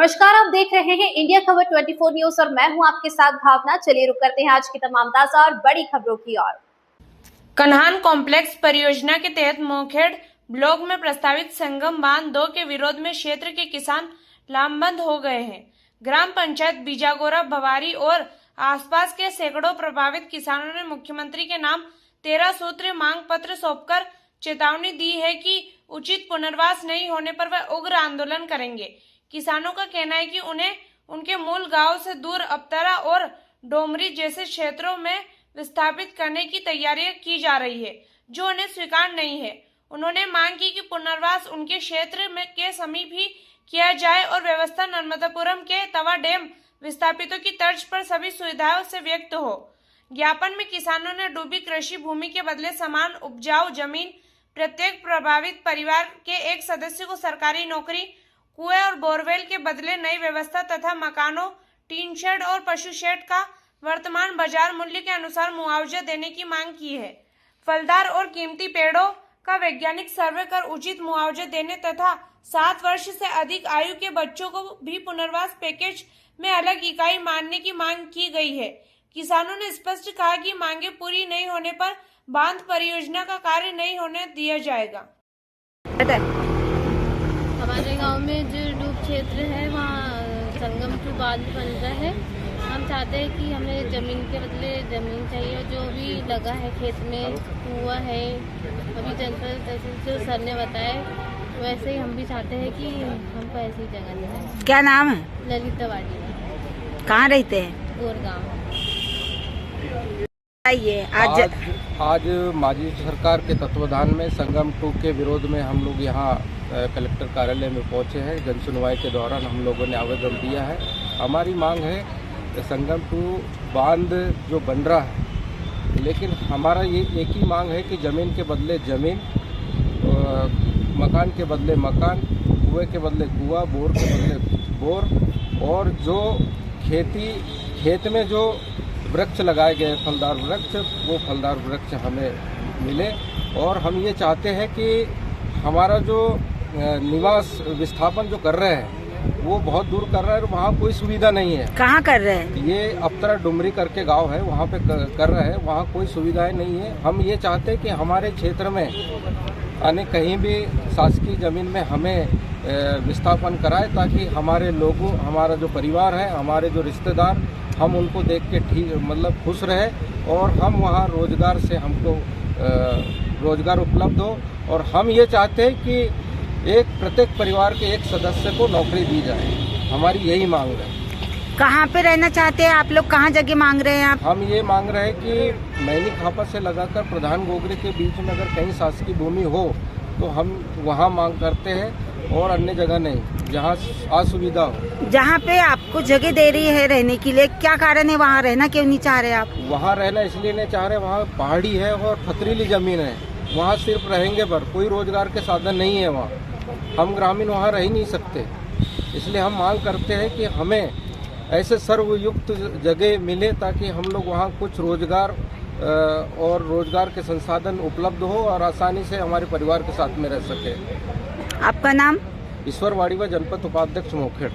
नमस्कार, आप देख रहे हैं इंडिया खबर 24 न्यूज और मैं हूं आपके साथ भावना। चलिए रुक करते हैं आज की तमाम ताजा और बड़ी खबरों की ओर। कन्हान कॉम्प्लेक्स परियोजना के तहत मोखेड़ ब्लॉक में प्रस्तावित संगम बांध 2 के विरोध में क्षेत्र के किसान लामबंद हो गए हैं। ग्राम पंचायत बीजागोरा, भवारी और आसपास के सैकड़ों प्रभावित किसानों ने मुख्यमंत्री के नाम 13 सूत्रीय मांग पत्र सौंपकर चेतावनी दी है कि उचित पुनर्वास नहीं होने पर वह उग्र आंदोलन करेंगे। किसानों का कहना है कि उन्हें उनके मूल गांव से दूर अपतरा और डोमरी जैसे क्षेत्रों में विस्थापित करने की तैयारियां की जा रही है, जो उन्हें स्वीकार नहीं है। उन्होंने मांग की कि पुनर्वास उनके क्षेत्र में के समीप ही किया जाए और व्यवस्था नर्मदापुरम के तवा डैम विस्थापितों की तर्ज पर सभी सुविधाओं से व्यक्त हो। ज्ञापन में किसानों ने डूबी कृषि भूमि के बदले समान उपजाऊ जमीन, प्रत्येक प्रभावित परिवार के एक सदस्य को सरकारी नौकरी, कुएं और बोरवेल के बदले नई व्यवस्था तथा मकानों, टीन शेड और पशु शेड का वर्तमान बाजार मूल्य के अनुसार मुआवजा देने की मांग की है। फलदार और कीमती पेड़ों का वैज्ञानिक सर्वे कर उचित मुआवजा देने तथा 7 वर्ष से अधिक आयु के बच्चों को भी पुनर्वास पैकेज में अलग इकाई मानने की मांग की गई है। किसानों ने स्पष्ट कहा कि मांगे पूरी नहीं होने पर बांध परियोजना का कार्य नहीं होने दिया जाएगा। हमारे गांव में जो डूब क्षेत्र है वहाँ संगम टू बांध बन रहा है। हम चाहते हैं कि हमें ज़मीन के बदले ज़मीन चाहिए। जो भी लगा है खेत में कुआं है, अभी जनपद जैसे जो सर ने बताया वैसे ही हम भी चाहते हैं कि हमको ऐसी जगह मिले। क्या नाम है? ललिता वाड़ी। कहाँ रहते हैं? गोरगांव। आज माजी सरकार के तत्वाधान में संगम 2 के विरोध में हम लोग यहाँ कलेक्टर कार्यालय में पहुँचे हैं। जन सुनवाई के दौरान हम लोगों ने आवेदन दिया है। हमारी मांग है कि संगम 2 बांध जो बन रहा है, लेकिन हमारा ये एक ही मांग है कि ज़मीन के बदले ज़मीन, मकान के बदले मकान, कुएं के बदले कुआं, बोर के बदले बोर, और जो खेत में जो वृक्ष लगाए गए फलदार वृक्ष, वो फलदार वृक्ष हमें मिले। और हम ये चाहते हैं कि हमारा जो निवास विस्थापन जो कर रहे हैं वो बहुत दूर कर रहे हैं और वहाँ कोई सुविधा नहीं है। कहाँ कर रहे हैं? ये अपतरा डुमरी करके गांव है, वहाँ पे कर रहे हैं। वहाँ कोई सुविधाएं नहीं है। हम ये चाहते हैं कि हमारे क्षेत्र में यानी कहीं भी शासकीय ज़मीन में हमें विस्थापन कराए, ताकि हमारे लोगों, हमारा जो परिवार है, हमारे जो रिश्तेदार, हम उनको देख के ठीक मतलब खुश रहे और हम वहाँ रोजगार से हमको रोजगार उपलब्ध हो। और हम ये चाहते हैं कि प्रत्येक परिवार के एक सदस्य को नौकरी दी जाए। हमारी यही मांग है। कहाँ पे रहना चाहते हैं आप लोग? कहाँ जगह मांग रहे हैं आप? हम ये मांग रहे हैं कि मैनी खापा से लगाकर प्रधान गोगरे के बीच में अगर कहीं शासकीय भूमि हो तो हम वहाँ मांग करते हैं और अन्य जगह नहीं, जहाँ असुविधा हो। जहाँ पे आपको जगह दे रही है रहने के लिए, क्या कारण है? वहाँ रहना क्यों नहीं चाह रहे आप? वहाँ रहना इसलिए नहीं चाह रहे, वहाँ पहाड़ी है और पथरीली जमीन है। वहाँ सिर्फ रहेंगे पर कोई रोजगार के साधन नहीं है। वहाँ हम ग्रामीण वहाँ रह ही नहीं सकते। इसलिए हम मांग करते हैं कि हमें ऐसे सर्वयुक्त जगह मिले ताकि हम लोग वहाँ कुछ रोजगार और रोजगार के संसाधन उपलब्ध हो और आसानी से हमारे परिवार के साथ में रह सके। आपका नाम? ईश्वर वाड़ी व जनपद उपाध्यक्ष मोखेड़।